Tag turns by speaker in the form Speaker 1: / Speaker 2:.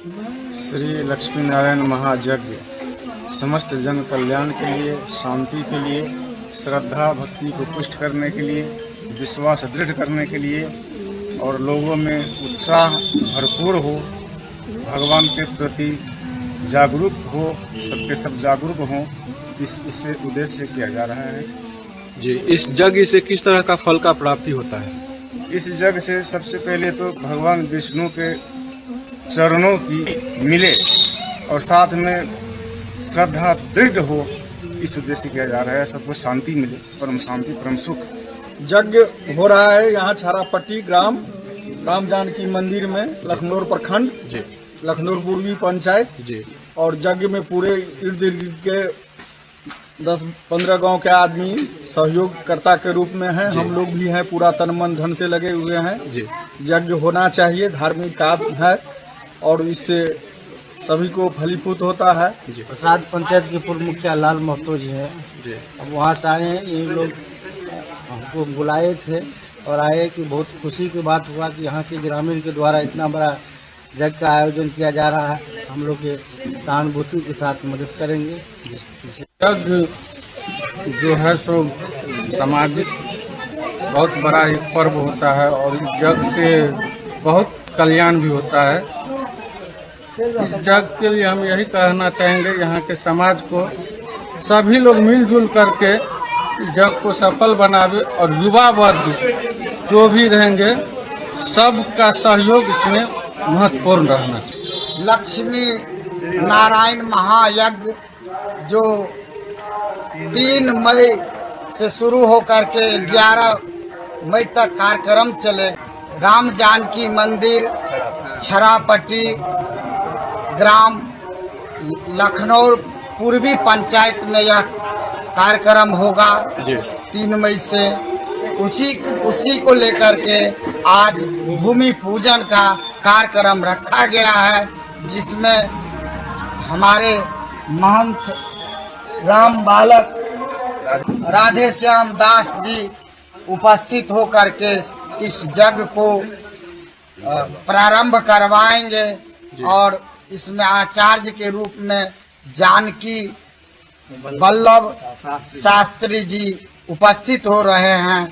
Speaker 1: श्री लक्ष्मी नारायण महायज्ञ समस्त जन कल्याण के लिए, शांति के लिए, श्रद्धा भक्ति को पुष्ट करने के लिए, विश्वास दृढ़ करने के लिए और लोगों में उत्साह भरपूर हो, भगवान के प्रति जागरूक हो, सबके सब जागरूक हों, इससे उद्देश्य किया जा रहा है
Speaker 2: जी। इस यज्ञ से किस तरह का फल का प्राप्ति होता है?
Speaker 1: इस यज्ञ से सबसे पहले तो भगवान विष्णु के चरणों की मिले और साथ में श्रद्धा दृढ़ हो, इस उद्देश्य से किया जा रहा है। सबको शांति मिले, परम शांति, परम सुख।
Speaker 3: यज्ञ हो रहा है यहाँ छारापट्टी ग्राम राम जानकी मंदिर में, लखनौर प्रखंड
Speaker 2: जी,
Speaker 3: लखनौर पूर्वी पंचायत
Speaker 2: जी।
Speaker 3: और यज्ञ में पूरे इर्द गिर्द के 10-15 गांव के आदमी सहयोगकर्ता के रूप में हैं। हम लोग भी हैं, पूरा तन मन धन से लगे हुए हैं
Speaker 2: जी।
Speaker 3: यज्ञ होना चाहिए, धार्मिक काम है और इससे सभी को फलीभूत होता है।
Speaker 4: प्रसाद पंचायत के पूर्व मुखिया लाल महतो जी हैं, अब वहाँ से आए हैं। ये लोग हमको बुलाए थे और आए कि बहुत खुशी की बात हुआ कि यहाँ के ग्रामीण के द्वारा इतना बड़ा यज्ञ का आयोजन किया जा रहा है। हम लोग के सहानुभूति के साथ मदद करेंगे।
Speaker 5: यज्ञ जो है सो सामाजिक बहुत बड़ा एक पर्व होता है और इस यज्ञ से बहुत कल्याण भी होता है। इस यज्ञ के लिए हम यही कहना चाहेंगे, यहाँ के समाज को सभी लोग मिलजुल करके इस यज्ञ को सफल बनावे और युवा वर्ग जो भी रहेंगे सबका सहयोग इसमें महत्वपूर्ण रहना चाहिए।
Speaker 4: लक्ष्मी नारायण महायज्ञ जो 3 मई से शुरू होकर के 11 मई तक कार्यक्रम चले। राम जानकी मंदिर छरापट्टी ग्राम लखनऊ पूर्वी पंचायत में यह कार्यक्रम होगा 3 मई से। उसी को लेकर के आज भूमि पूजन का कार्यक्रम रखा गया है, जिसमें हमारे महंत राम बालक राधे श्याम दास जी उपस्थित होकर के इस यज्ञ को प्रारंभ करवाएंगे और इसमें आचार्य के रूप में जानकी वल्लभ शास्त्री जी उपस्थित हो रहे हैं।